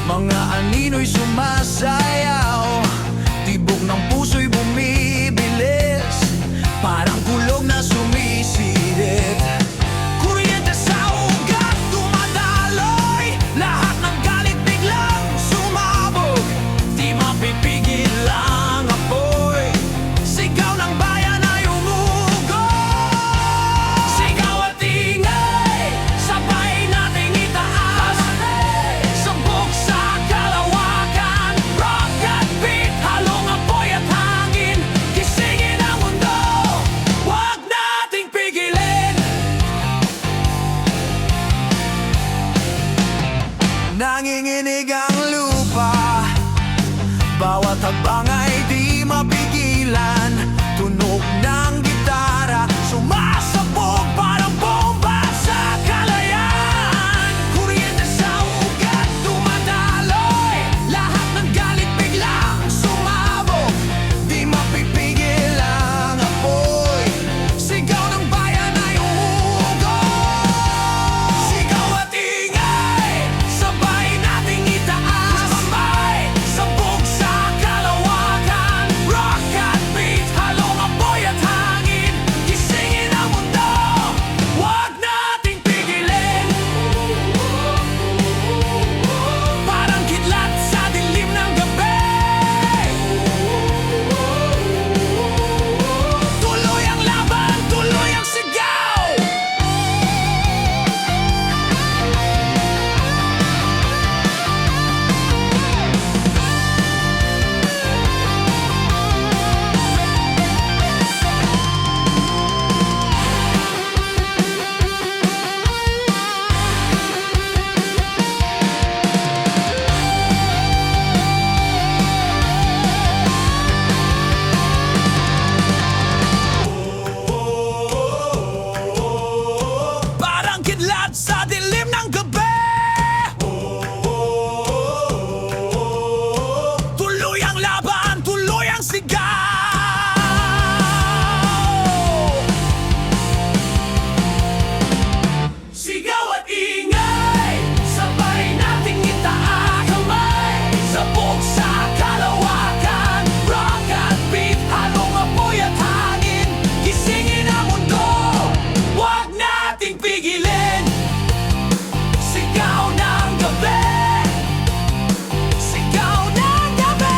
Mga anino'y sumasayaw, tibok ng puso'y bumibilis, parang kulog na sumisilip. Kuryente sa ugat dumadaloy, lahat ng galit biglang sumabog. Di mapipigil ang apoy, sigaw ng bayan ay umugong. Sigaw at ingay, sabay nating itaas, sabog sa kalawakan. Rock at beat, halong apoy at hangin, gisingin ang mundo, huwag nating pigilin. Nanginginig ang lupa, bawat hakbang ay di mapigilan. Tunog ng gitara, sumasabog parang bomba sa kalayaan. Kuryente sa ugat dumadaloy, lahat ng galit biglang sumabog. Di mapipigil ang apoy, sigaw ng bayan ay umugong. Sigaw at ingay, sabay nating itaas, sabog sa kalawakan. Rock at beat, halong apoy at hangin, gisingin ang mundo, huwag nating pigilin. Parang kidlat sa dilim ng gabi, tuloy ang laban, tuloy ang sigaw. Parang kidlat sa dilim ng gabi, tuloy ang laban, tuloy ang sigaw. Sigaw at ingay, sabay nating itaas kamay, sabog sa kalawakan. Rock at beat, halong apoy at hangin, gisingin ang mundo, huwag nating pigilin. Sigaw ng gabi, sigaw ng gabi.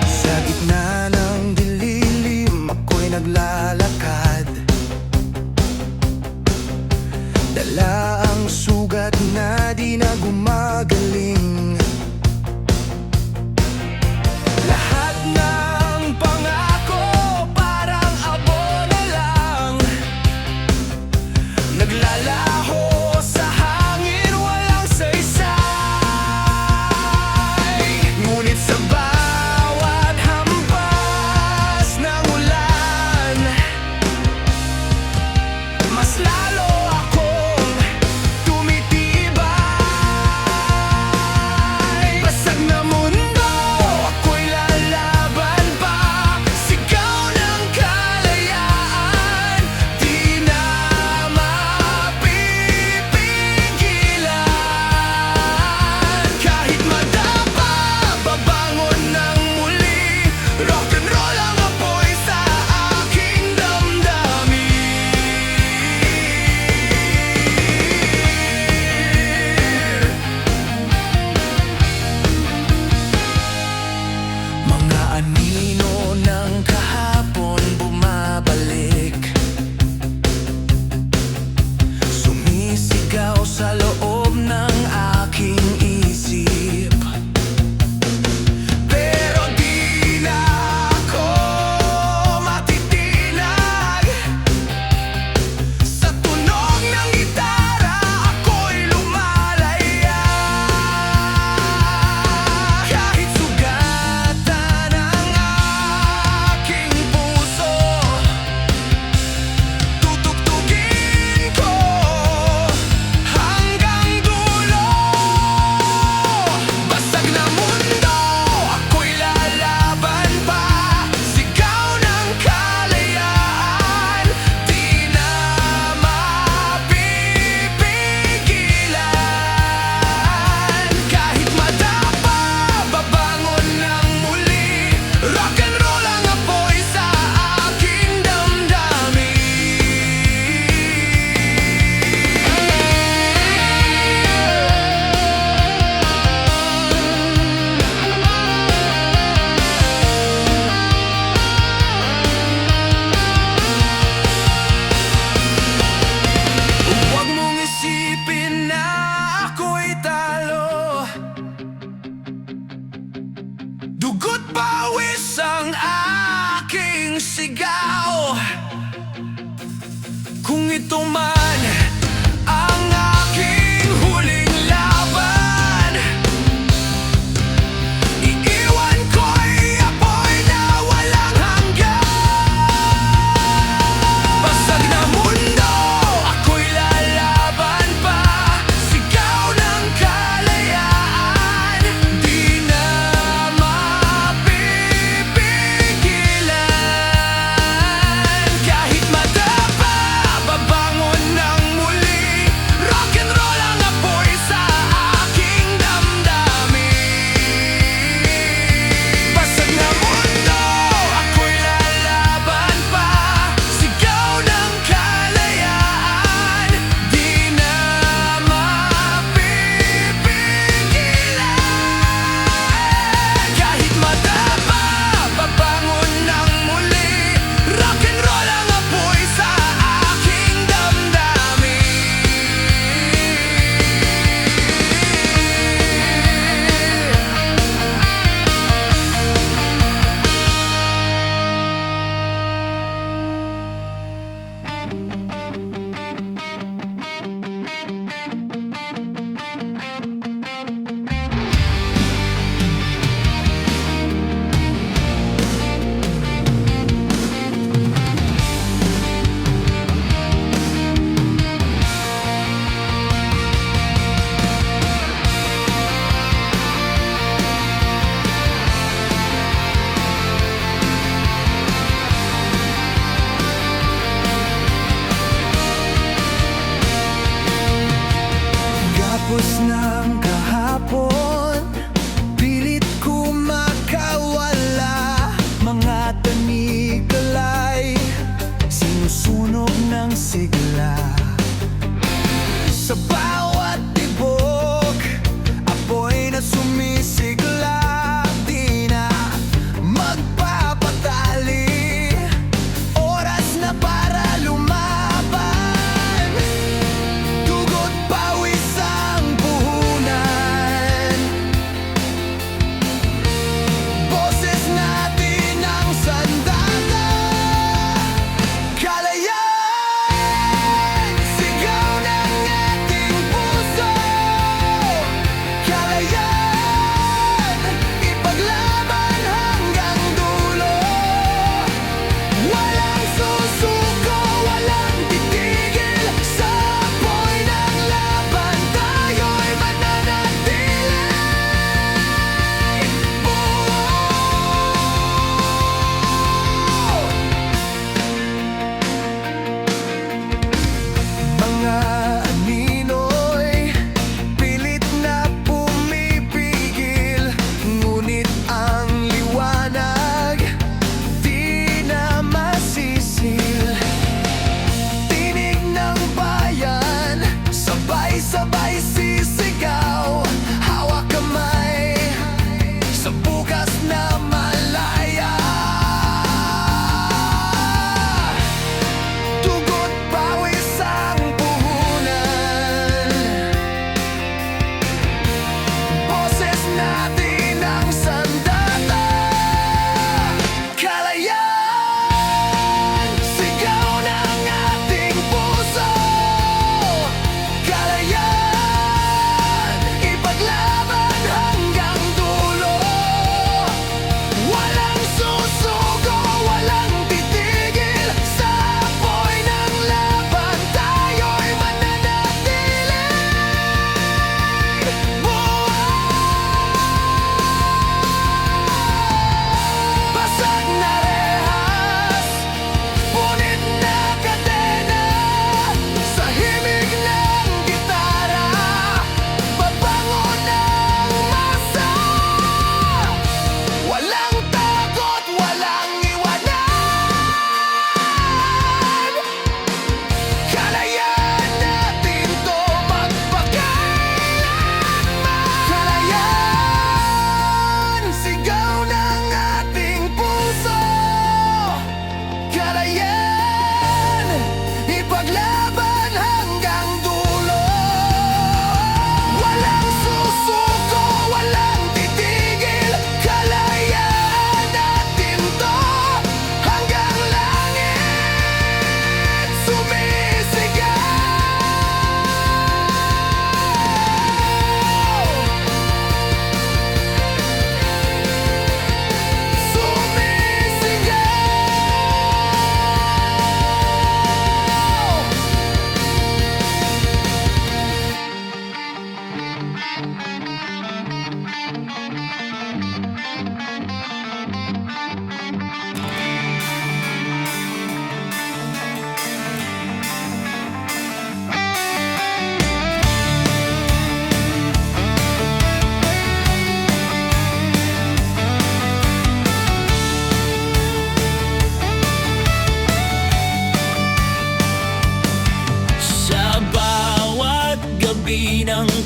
Sa gitna ng dilim, ako'y naglalakad, dala ang sugat na di na gumagaling. Lahat ng pangako parang abo na lang, naglalaho sa hangin, walang saysay. Ngunit sa bawat hampas ng ulan, mas lalo akong tumitibay. Basag na mundo, ako'y lalaban pa, sigaw ng kalayaan, di na mapipigilan. Kahit madapa, babangon ng muli, rock and roll ang apoy sa aking damdamin. Mga anino ng kahapon bumabalik, sumisigaw sa loob ng aking isip. Pero di na ako matitinag, sa tunog ng gitara ako'y lumalaya. Kahit sugat Dugo't pawis ang aking sigaw. Kung ito man ang aking huling laban, iiwan ko'y apoy na walang hanggan. Basag na mundo, ako'y lalaban pa. Sigaw ng kalayaan, di na mapipigilan. Kahit madapa, babangon ng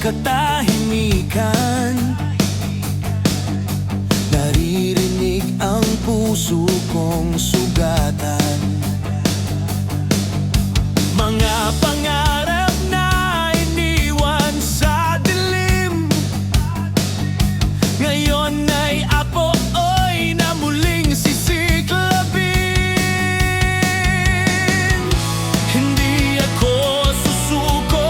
katahimikan. Naririnig ang puso kong sugatan. Mga pangarap na iniwan sa dilim, ngayon ay apoy na muling sisiklabin. Hindi ako susuko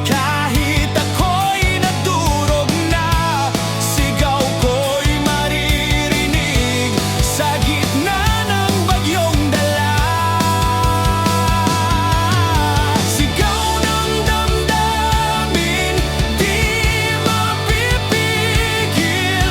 kahit ako'y nadurog na. Sigaw ko'y maririnig sa gitna ng bagyong dala. Sigaw ng damdamin, di mapipigil.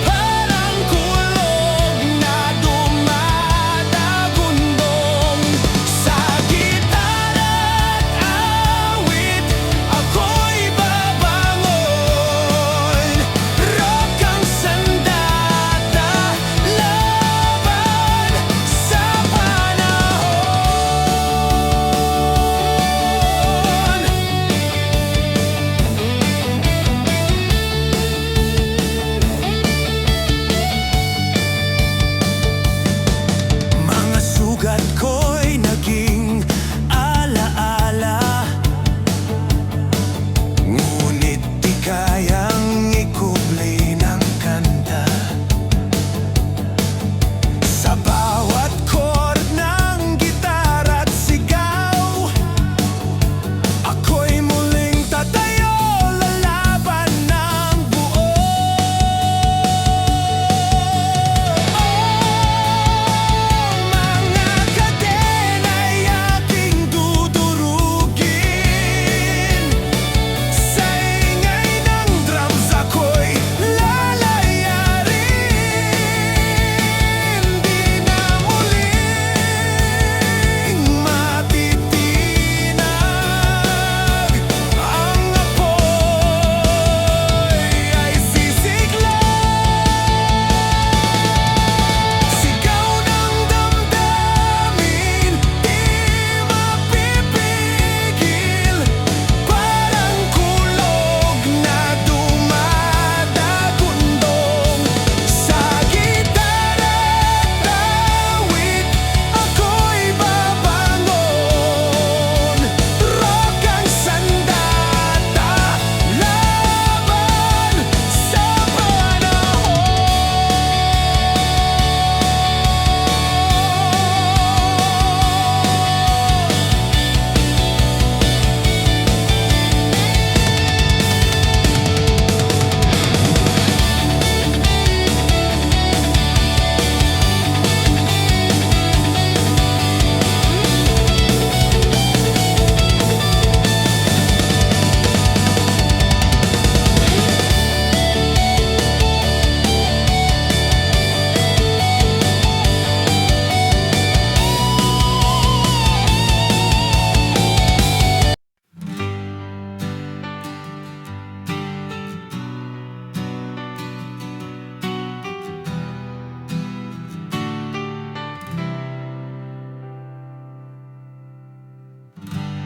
Parang kulog na dumadagundong. Sa gitara't awit, ako'y babangon. Rock ang sandata, laban sa panahon. Mga sugat ko'y naging alaala, ngunit di kayang ikubli ng kanta. Sa bawat chord ng gitara't sigaw, ako'y muling tatayo, lalaban ng buo. Mga kadena'y aking dudurugin. Sa ingay ng drums ako'y lalayarin. Di na muling matitinag. Ang apoy ay sisigla. Sigaw ng damdamin, di mapipigil. Parang kulog na dumadagundong. Sa gitara't awit, ako'y babangon. Rock ang sandata, laban sa panahon.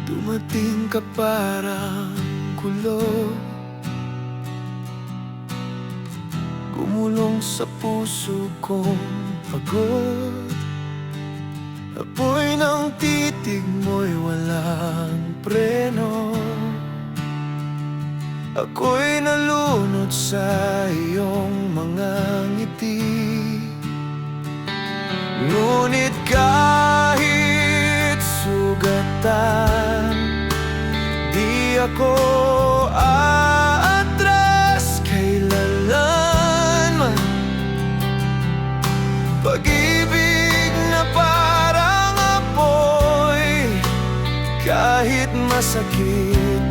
Dumating ka parang kulog, gumulong sa puso kong pagod. Apoy ng titig mo'y walang preno. Ako'y nalunod sa iyong mga ngiti. Ngunit kahit sugatan, di ako aatras kailanman. Pag-ibig na parang apoy, kahit masakit,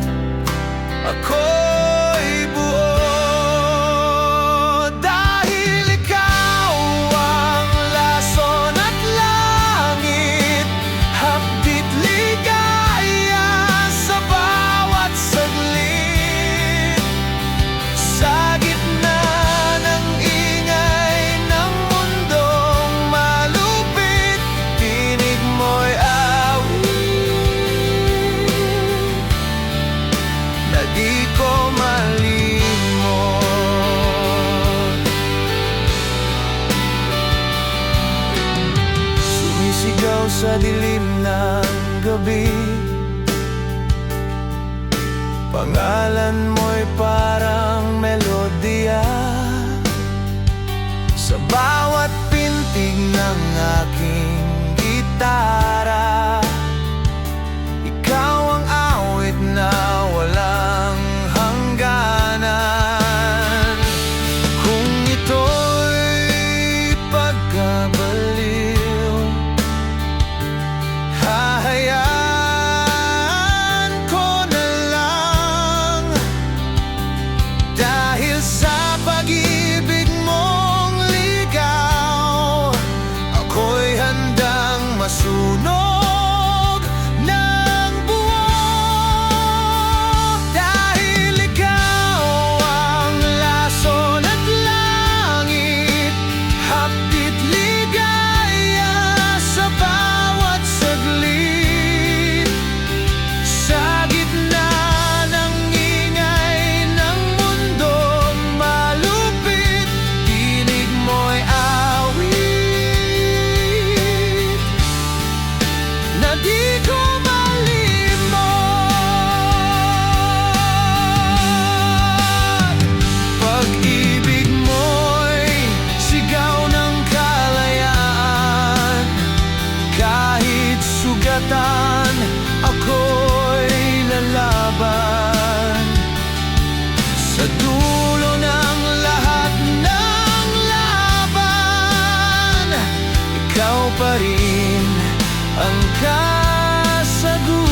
ako'y buo. Dahil ikaw ang lason at langit, hapdit ligaya sa bawat saglit. Sa gitna ng ingay ng mundong malupit, tinig mo'y awit. sa dilim ng gabi. Pangalan mo'y parang melodya sa bawat pintig ng aking gitara. Ikaw ang awit na walang hangganan. Kung ito'y pagkabaliw, hahayaan ko na lang. Dahil sa pag-ibig mong ligaw, ako'y handang masunog ng buo. Dahil ikaw ang lason at langit, hapit ligaya sa bawat saglit. Sa gitna ng ingay ng mundong malupit, tinig mo'y awit na di ko malimot. Pag-ibig mo'y sigaw ng kalayaan. Kahit sugatan, ako'y lalaban. Sa dulo ng lahat ng laban, ikaw pa rin ang kasagutan.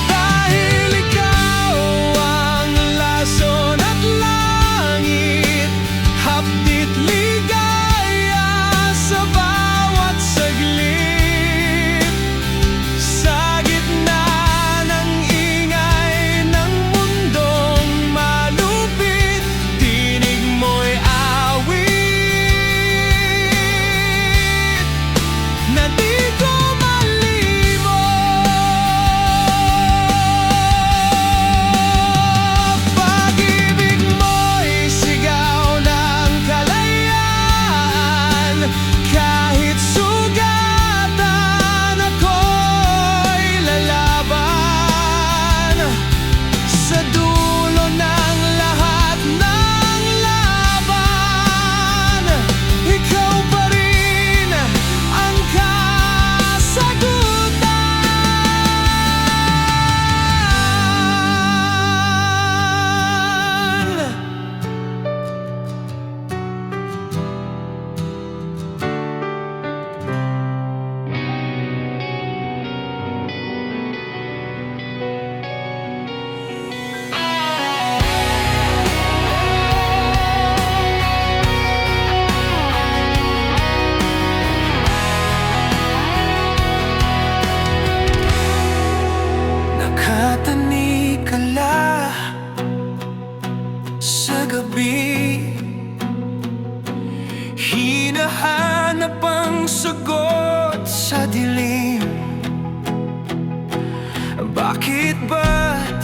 Dahil ikaw ang lason at langit, hapit ligaya sa bawat saglit. Sa gitna ng ingay ng mundong malupit, tinig mo'y awit na di ko malimot. Pag-ibig mo'y sigaw ng kalayaan. Kahit sugatan, ako'y lalaban. Sa dulo ng lahat ng laban, ikaw pa rin ang kasagutan. Nakatanikala sa gabi, hinahanap ang sagot sa dilim. Bakit ba't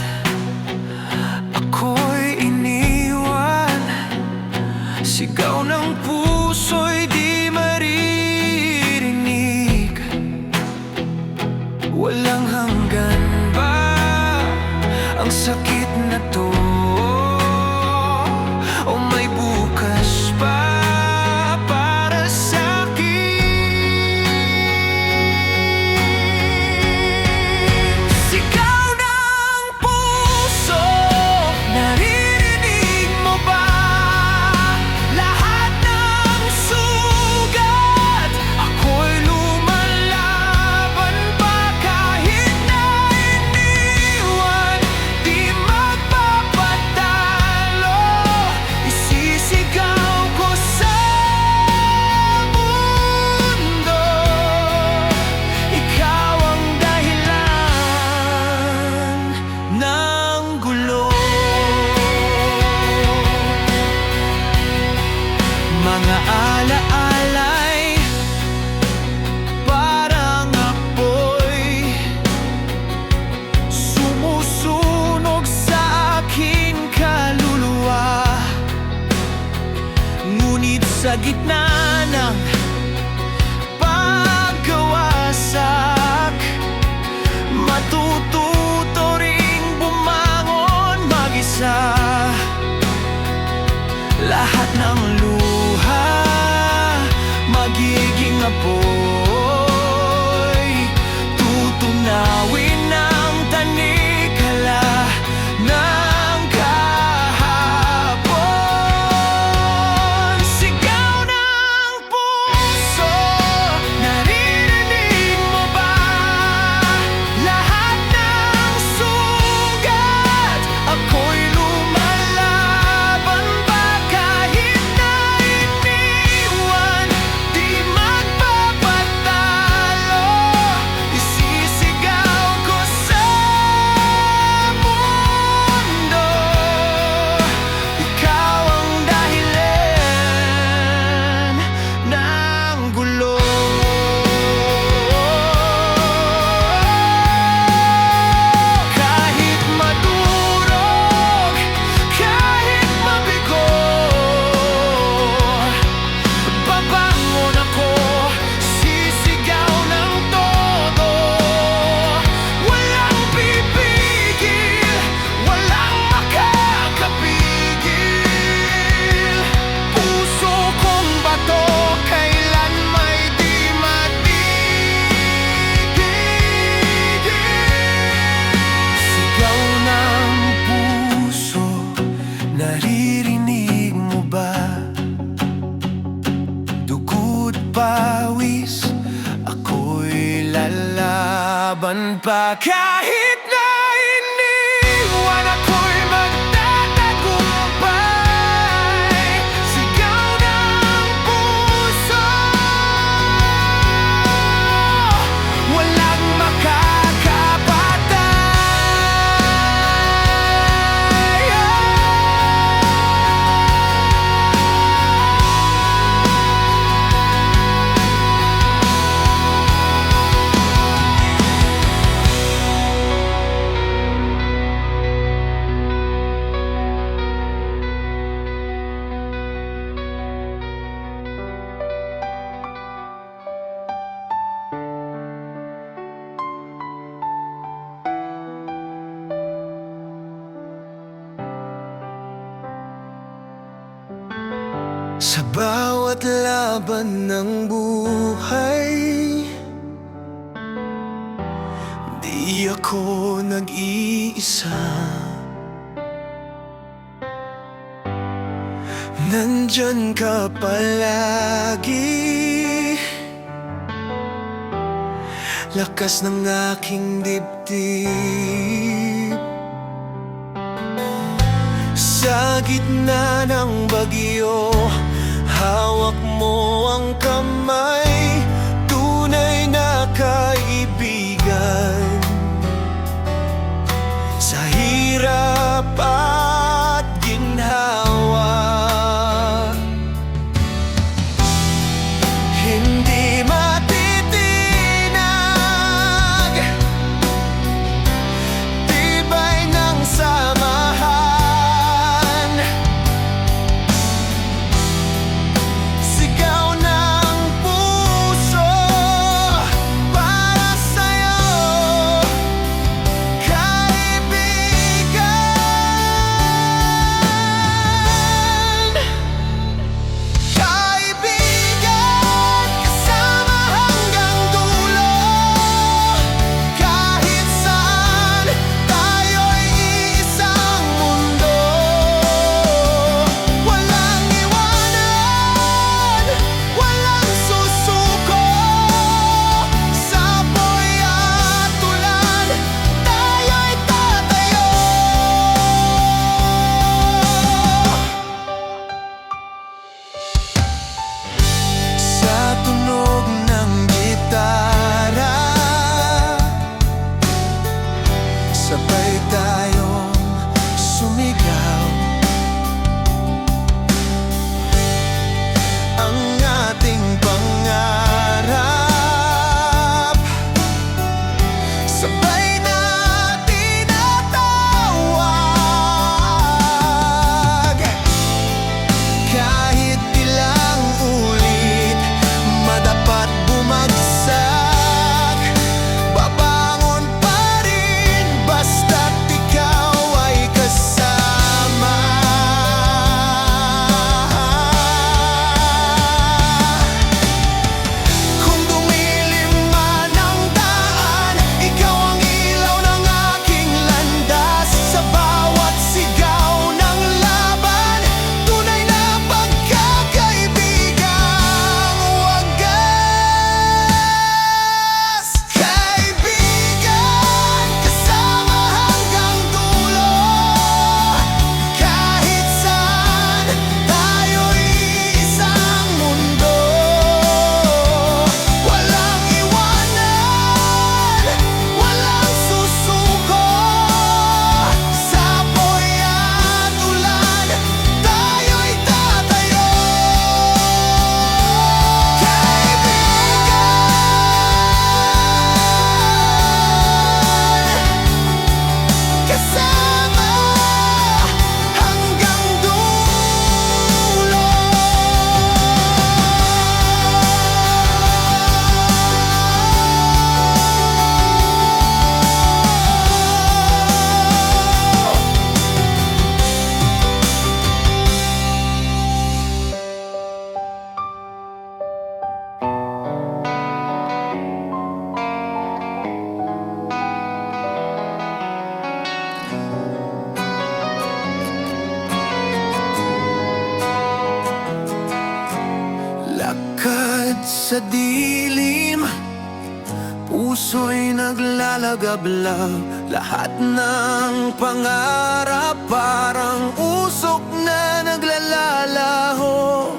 ako'y iniwan? Sigaw ng puso'y di maririnig. Walang hanggan ba ang sakit na to? O may bukas pa para sa'kin? Sigaw ng puso, naririnig mo ba? Lahat ng sugat, ako'y lumalaban pa kahit na iniwan. Di mga alaalay parang apoy sumusunog sa aking kaluluwa. Ngunit sa gitna ng pagkawasak, matututo ring bumangon mag-isa. Lahat ng luha magiging apoy, tutunawin ng tanikala ng kahapon. Sigaw ng puso, naririnig mo ba? Lahat ng sugat, ako'y lumalaban pa. Kahit na iniwan, di magpapatalo. Isisigaw ko sa mundo, ikaw ang dahilan ng gulo. Kahit madurog, kahit mabigo, babangon ako, sisigaw ng todo. Walang pipigil, walang makakapigil. Puso kong bato, kailan may di matigil. Sigaw ng puso, naririnig mo ba? Dugo't pawis, ako'y lalaban pa. Kahit na iniwan, ako'y magtatagumpay. Sigaw ng puso, walang makakapatay. Sa bawat laban ng buhay, di ako nag-iisa. Nandyan ka palagi, lakas ng aking dibdib. Sa gitna ng bagyo, hawak mo ang kamay, tunay na kaibigan. Sa hirap at ginhawa, hindi matitinag, tibay ng samahan. sa dilim, puso'y naglalagablab. Lahat ng pangarap parang usok na naglalalaho.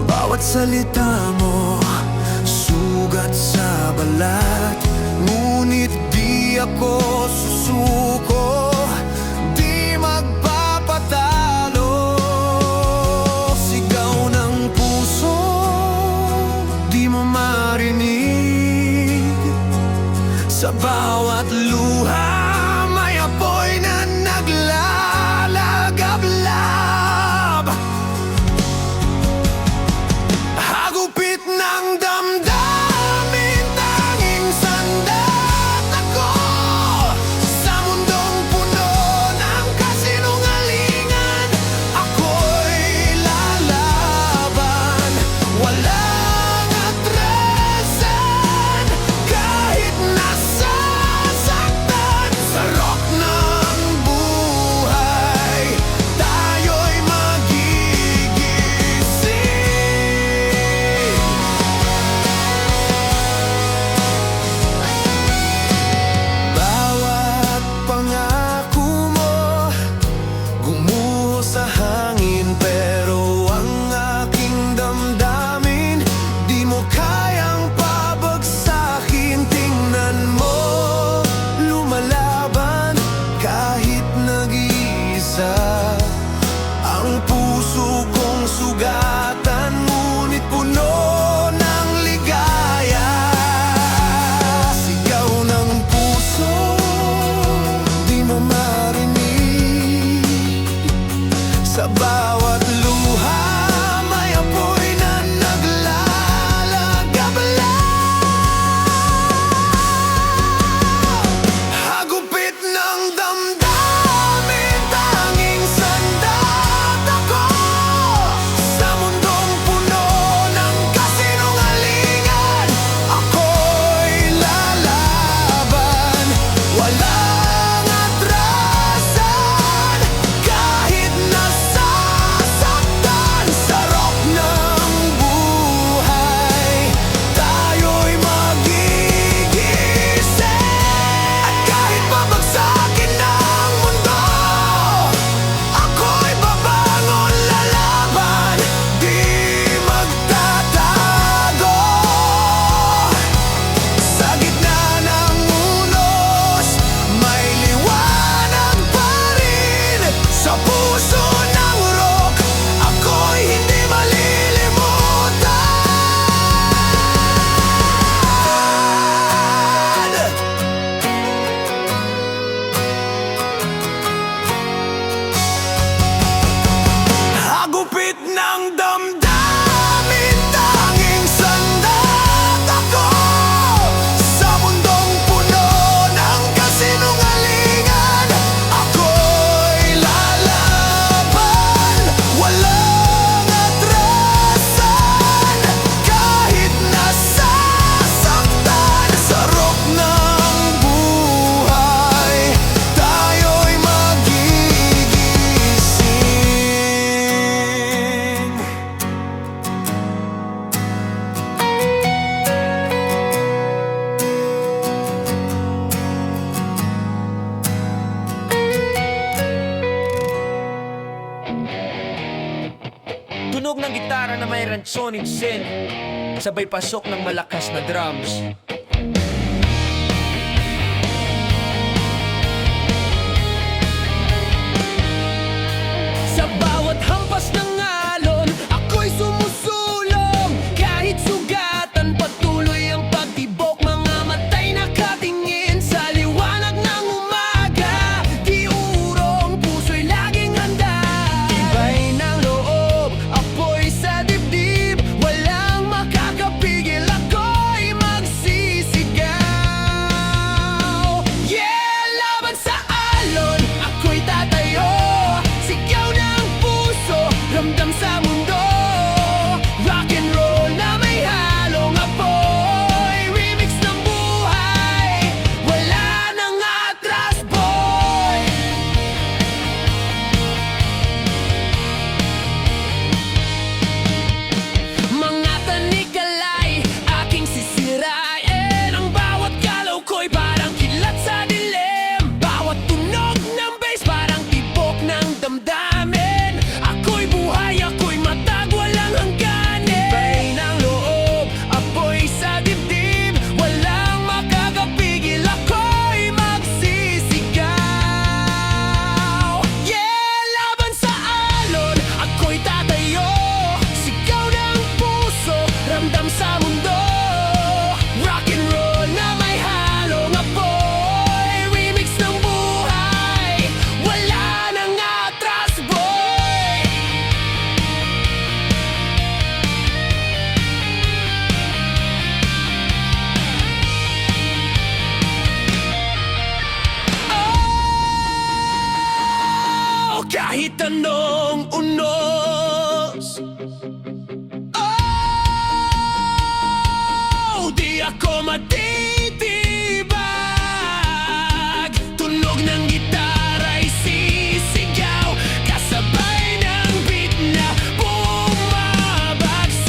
Bawat salita mo, sugat sa balat. Ngunit di ako susuko, di magpapatalo. Sigaw ng puso, di mo marinig. Sa bawat luha, may apoy na naglalagablab. Hagupit ng damdamin, tanging sandat ako. Sa mundong puno ng kasinungalingan, ako'y lalaban. Walang atrasan, kahit nasasaktan. Sa rock ng buhay, tayo'y magigising. Bawat pangako mo, gumuho sa hangin. Pero ang aking damdamin, di mo kayang pabagsakin. Tingnan mo, lumalaban kahit nag-iisa. Ang puso kong sugatan, ngunit puno ng ligaya. Sigaw ng puso, di mo marinig. Sa bawat luha, may apoy na naglalagablab. Hagupit ng damdamin, tanging sandat ako. Sa mundong puno ng kasinungalingan, ako'y lalaban. Walang atrasan, kahit nasasaktan. Sa rock ng buhay, tayo'y magigising. At kahit babagsakin ng mundo, ako'y babangon, lalaban, di magtatago. Sa gitna ng unos, may liwanag pa rin. Sa puso ng rock, ako'y hindi malilimutan. Hagupit ng damdamin, tanging sandat ako. Sa mundong puno ng kasinungalingan, ako'y lalaban. Walang atrasan, kahit nasasaktan. Sa rock ng buhay, tayo'y magigising. Tunog ng gitara na may ransoning synth, sabay pasok ng malakas na drums. Sa bawat hampas ng alon, ako'y sumusulong. Kahit sugatan, patuloy ang pagtibok. Mga matay nakatingin sa liwanag ng umaga. Di urong, puso'y laging handa. Tibay ng loob, apoy sa dibdib. Walang makakapigil, ako'y magsisimula. tanong unos. Oh, di ako matitibag. Tunog ng gitara'y sisigaw, kasabay ng beat na bumabagsak.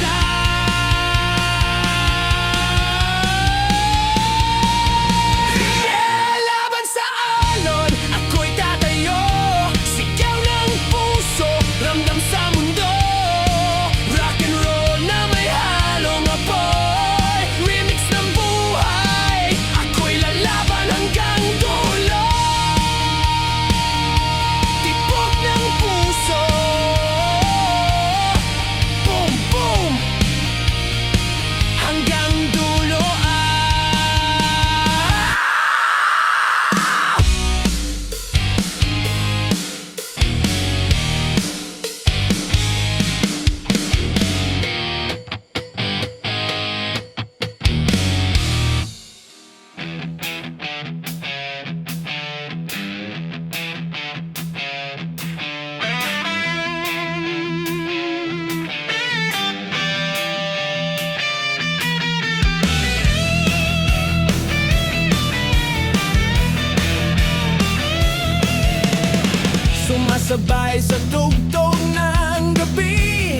Yeah, laban sa alon, ako'y tatayo. Sigaw ng puso, ramdam sa mundo. Rock and roll na may halong apoy, remix ng buhay, ako'y lalaban hanggang dulo. Tibok ng puso, boom boom, hanggang dulo. Sumasabay sa tugtog ng gabi,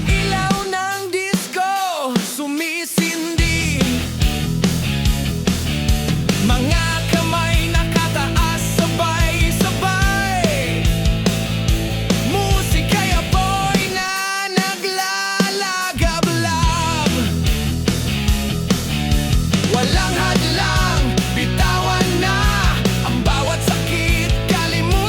ilaw ng disco sumisindi. Mga kamay nakataas sabay-sabay, musika'y apoy na naglalagablab. Walang hadlang, bitawan na ang bawat sakit, kalimutan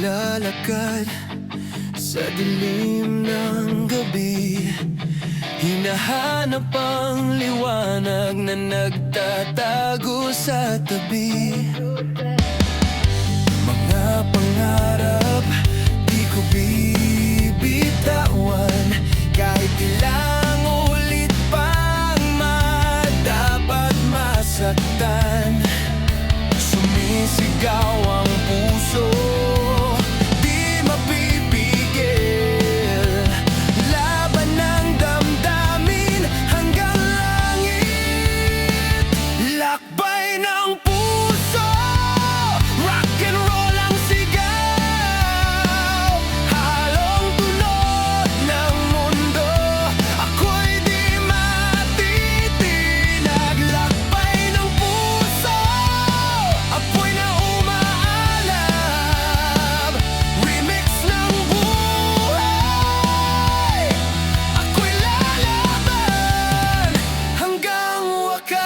naglalakad sa dilim ng gabi, hinahanap ang liwanag na nagtatago sa tabi. Mga pangarap di ko bibitawan, kahit ilang ulit pang madapat masaktan. Sumisigaw ang puso, di mapipigil. Laban ng damdamin hanggang langit. Lakbay ng puso, rock and roll ang sigaw. Halong tunog ng mundo, ako'y di matitinag. Lakbay ng puso, apoy na umaalab. Remix ng buhay, ako'y lalaban hanggang wakas.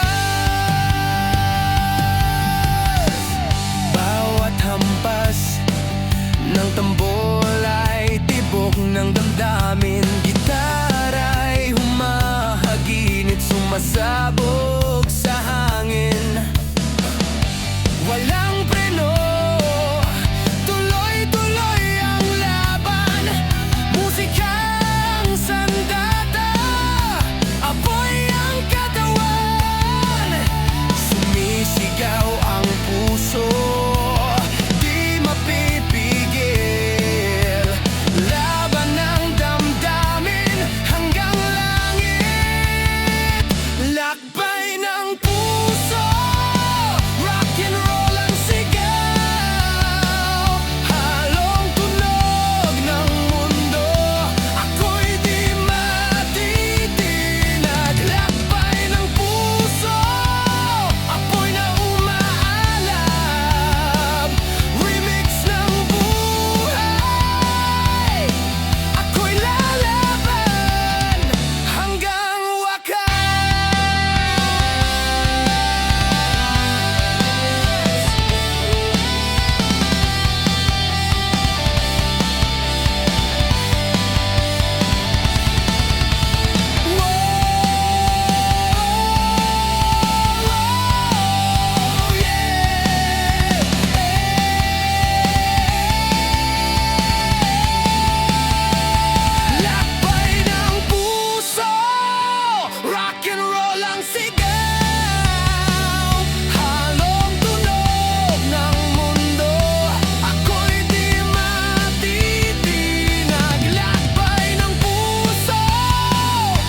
Bawat hampas ng tambol ay tibok ng damdamin. Gitara'y humahaginit, sumasabog sa hangin. Walang preno, tuloy-tuloy ang laban. Musikang sandata, apoy ang katawan. Sumisigaw ang puso, di mapipigil. Laban ng damdamin hanggang langit. Lakbay ng puso, rock and roll ang sigaw. Halong tunog ng mundo, ako'y di matitinag. Lakbay ng puso, apoy na umaalab. Remix ng buhay, ako'y lalaban hanggang lakbay ng puso, rock and roll ang sigaw. Halong tunog ng mundo, ako'y di matitinag. Lakbay ng puso,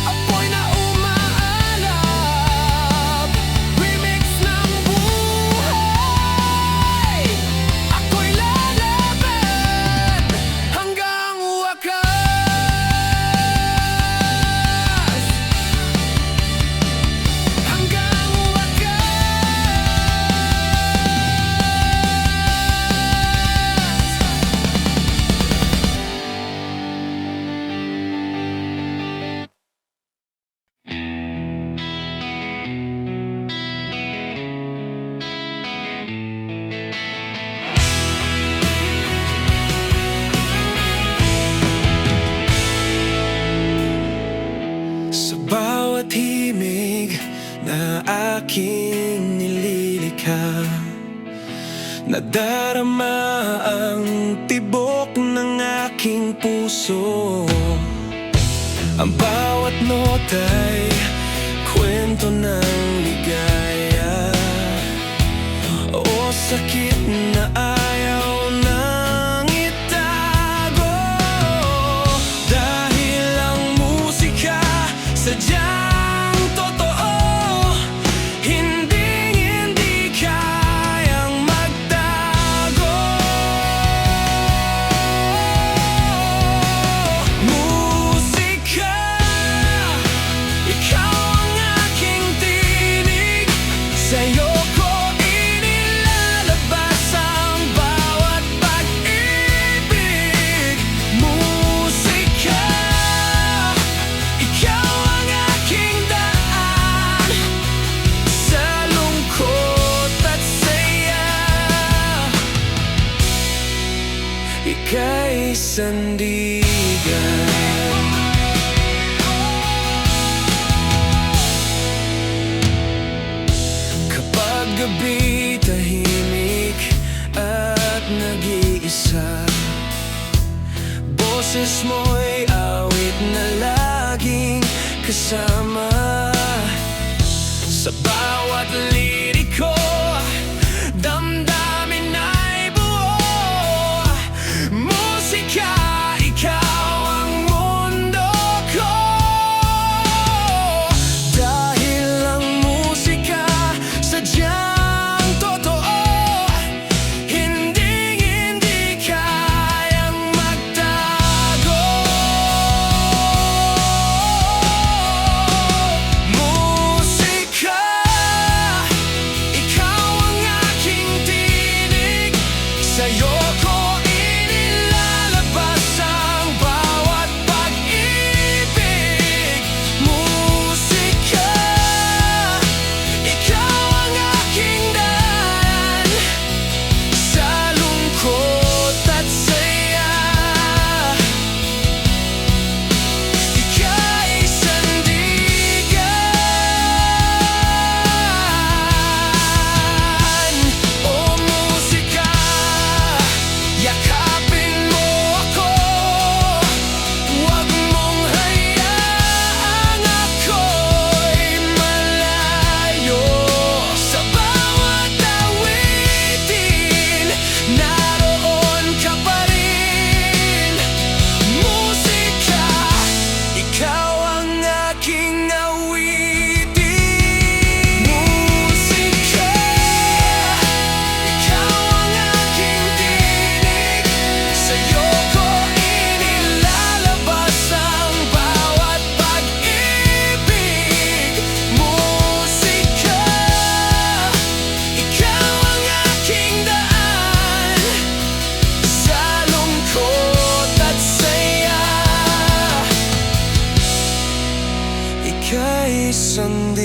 apoy na umaalab. Remix ng buhay, ako'y lalaban hanggang wakas. Hanggang sa bawat himig na aking nililikha, nadarama ang tibok ng aking puso. Ang bawat nota'y kwento ng ligaya o sakit na ayaw nang itago. Dahil ang musika sadyang totoo, hindi kayang magtago. Musika, ikaw ang aking tinig, sa'yo ko inilalabas kasama. Sa bawat liriko, damdamin ay buo. Musika, ikaw ang mundo ko. Dahil ang musika sadyang totoo, hindi kayang magtago. Musika, ikaw ang aking tinig. Sa'yo ko inilalabas ang bawat pag-ibig. Musika, ikaw ang aking daan sa lungkot at saya. Ika'y sandigan. O musika, yakapin mo ako. Huwag mong hayaang ako'y malayo. Sa bawat awitin, naroon ka pa rin. Musika, ikaw ang aking awitin. Musika, ikaw ang aking tinig. Sa'yo ko inilalabas ang bawat pag-ibig. Musika, ikaw ang aking daan sa lungkot at saya. Ika'y sandigan.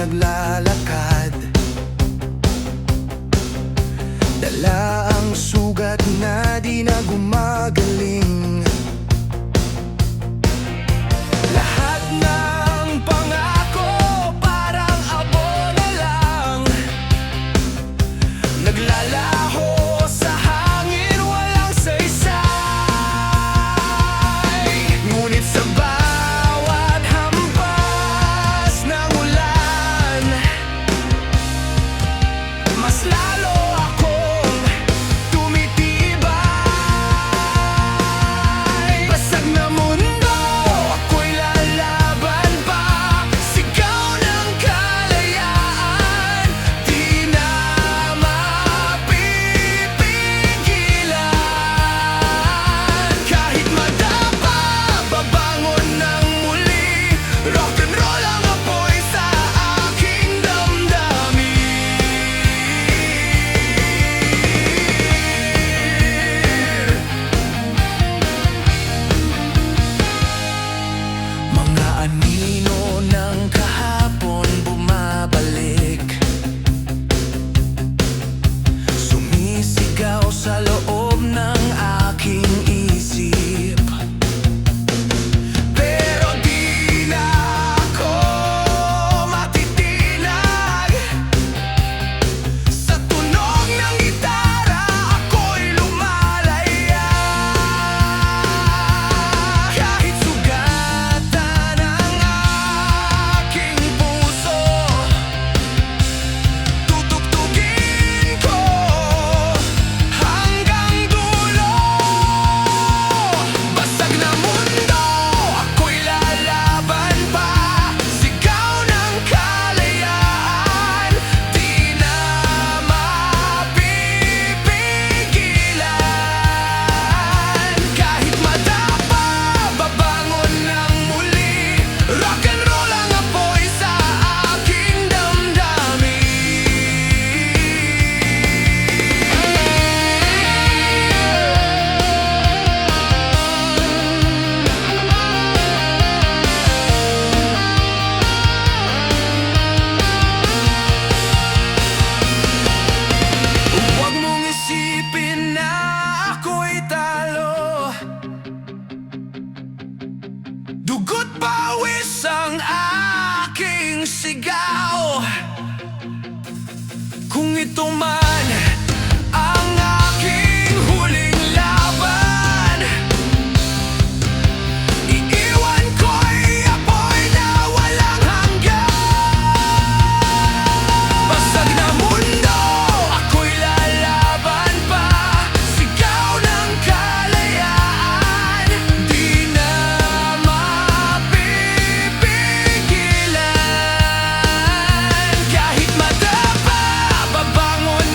naglalakad. Dala ang sugat na di na gumagaling. Lahat ng pangako parang abo na lang, naglalaho sa hangin, walang saysay. Ngunit sa bawat hampas ng ulan, mas lalo akong tumitibay. Basag na mundo, ako'y lalaban pa. Sigaw ng kalayaan, di na mapipigilan. Kahit madapa, babangon ng muli. Rock and roll ang apoy sa aking damdamin. Mga anino ng kahapon bumabalik, sumisigaw sa loob ng aking isip. Pero di na ako matitinag. Sa tunog ng gitara, ako'y lumalaya. Kahit sugatan ang aking puso, tutugtugin ko hanggang dulo. Basag na mundo, ako'y lalaban pa. Sigaw ng kalayaan, di na mapipigilan. Kahit madapa, babangon ng muli. Rock and roll ang apoy sa aking damdamin. Huwag mong isipin na ako'y talo. Dugo't pawis ang aking sigaw. Kung ito man ang aking huling laban, iiwan ko'y apoy na walang hanggan. Basag na mundo, ako'y lalaban pa. Sigaw ng kalayaan, di na mapipigilan. Kahit madapa, babangon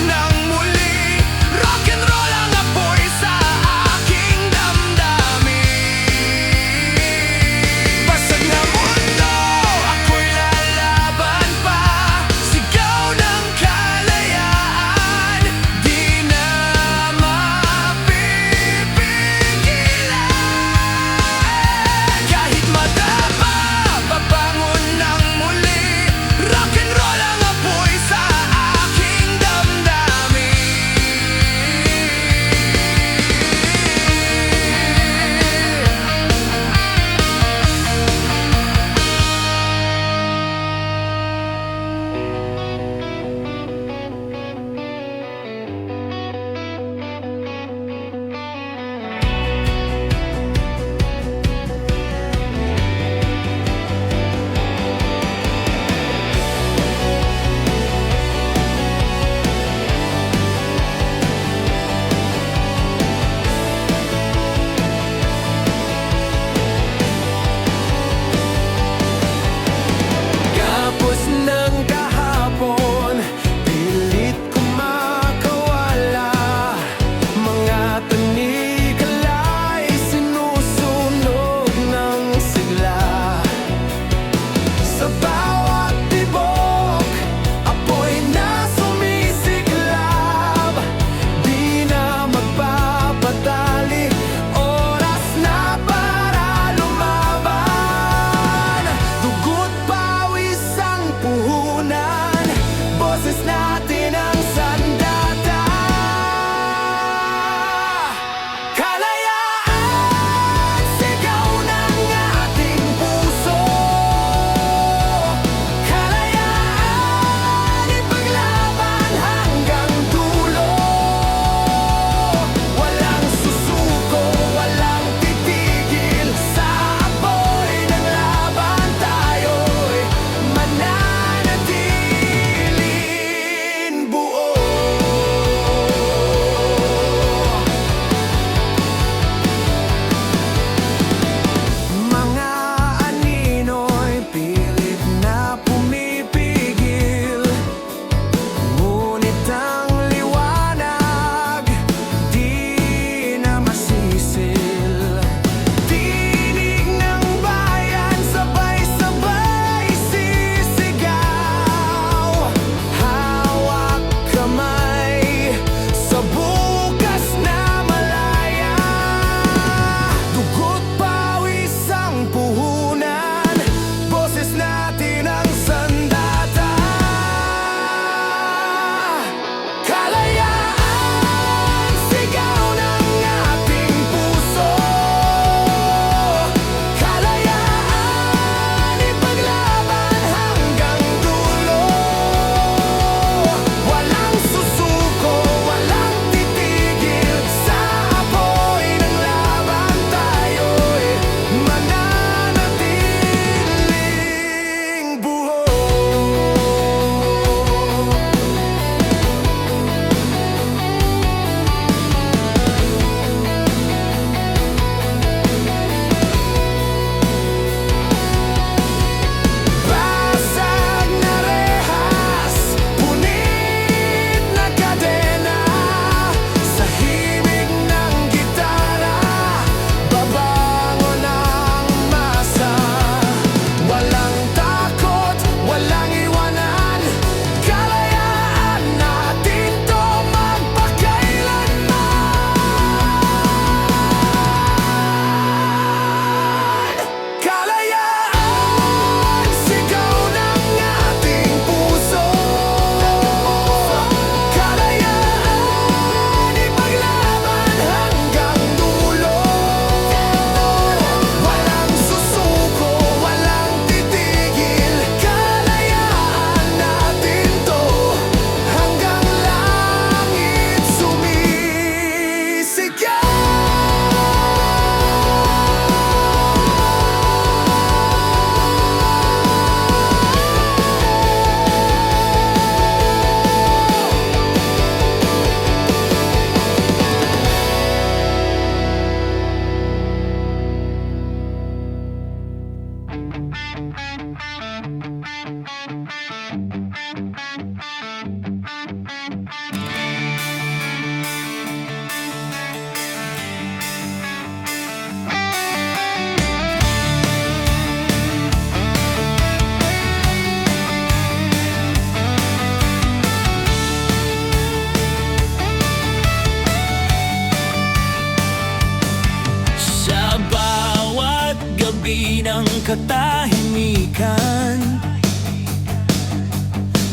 katahimikan,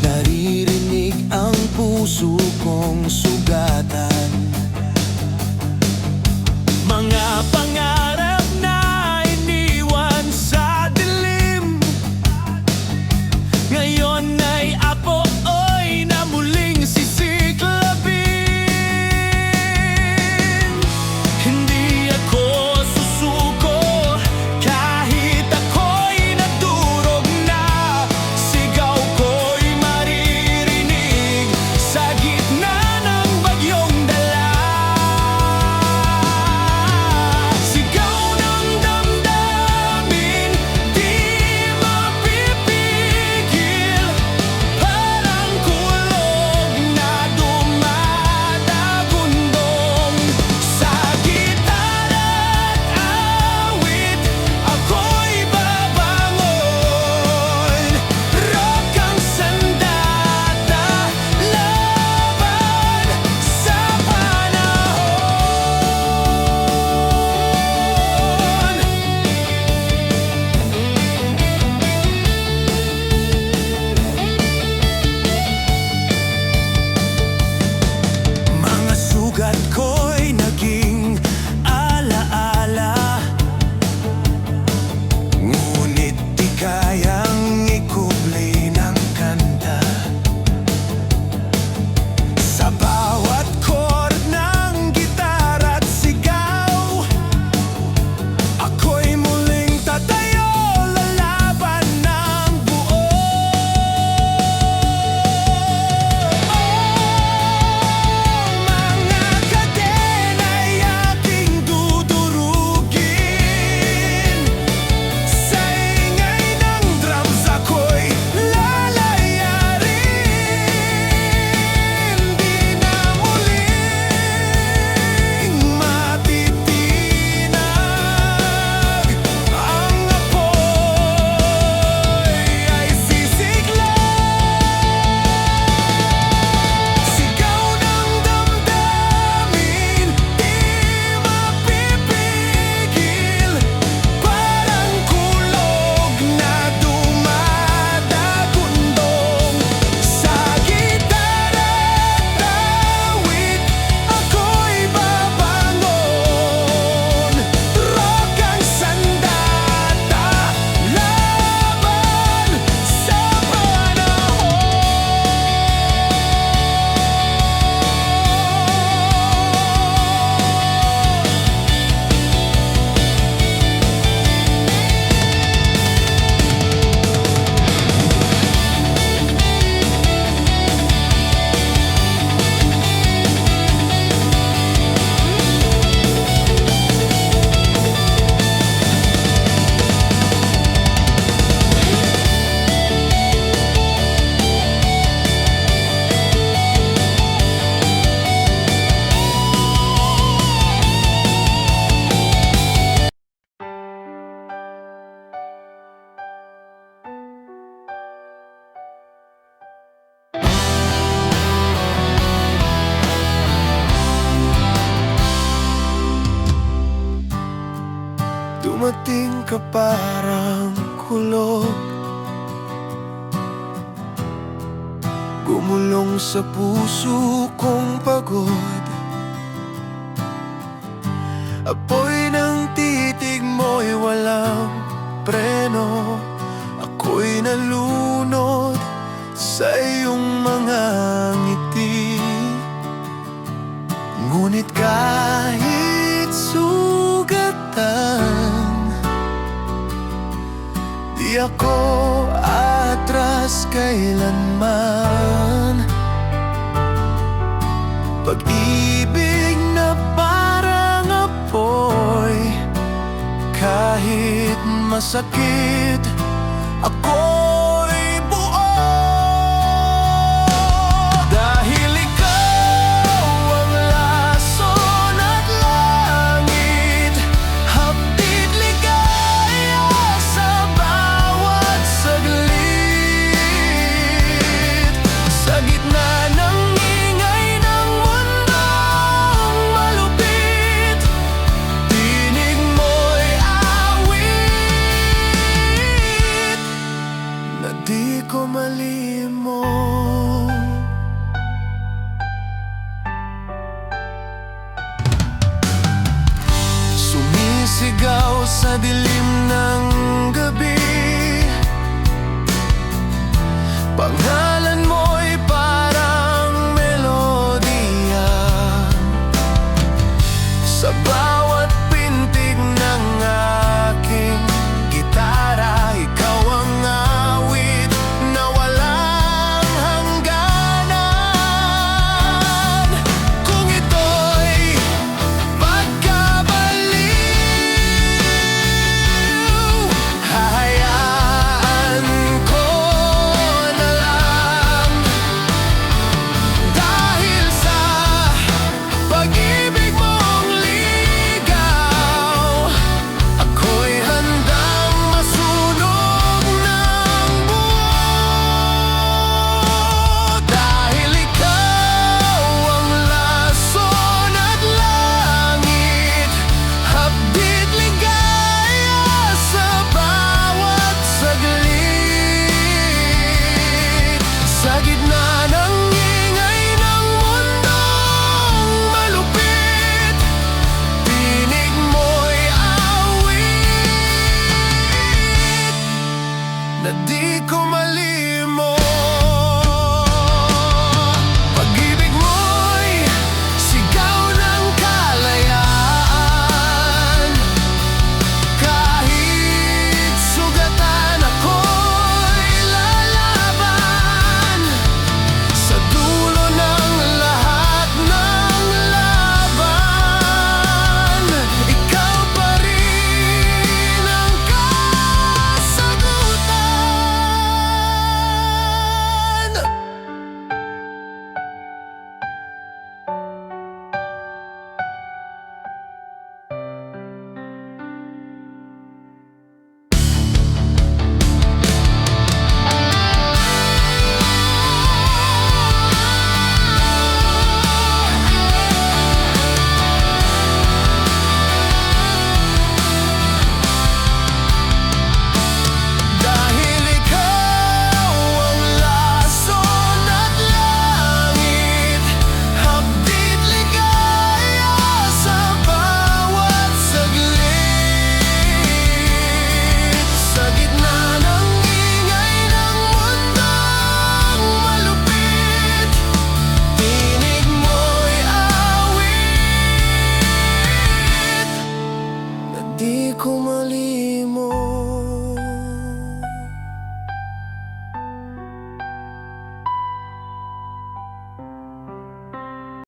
naririnig ang puso kong sugatan. Mga pangarap na iniwan sa dilim, ngayon ay apoy na muling sisiklabin. Hindi ako susuko kahit ako'y nadurog na. Sigaw ko'y maririnig sa gitna ng bagyong dala. Sigaw ng damdamin, di mapipigil. Parang kulog na dumadagundong. Sa gitara't awit, ako'y babangon. Rock ang sandata, laban sa panahon. Mga sugat ko'y naging alaala, ngunit di kayang ikubli ng kanta. Sa bawat chord ng gitara't sigaw, ako'y muling tatayo, lalaban ng buo. Mga kadena'y aking dudurugin. Sa ingay ng drums ako'y lalayarin. Di na muling matitinag ang apoy ay sisigla. Sigaw ng damdamin, di mapipigil. Parang kulog na dumadagundong. Sa gitara't awit, ako'y babangon. Rock ang sandata, laban sa panahon. Dumating ka parang kulog, gumulong sa puso kong pagod. Apoy ng titig mo'y walang preno, ako'y nalunod sa iyong mga ngiti. Ngunit kahit sugatan, di ako atras kailanman. Pag-ibig na parang apoy, kahit masakit, ako'y buo. Dahil ikaw ang lason at langit, hapdid ligaya sa bawat saglit. Sa gitna ng ingay ng mundong malupit, tinig mo'y awit. sa dilim ng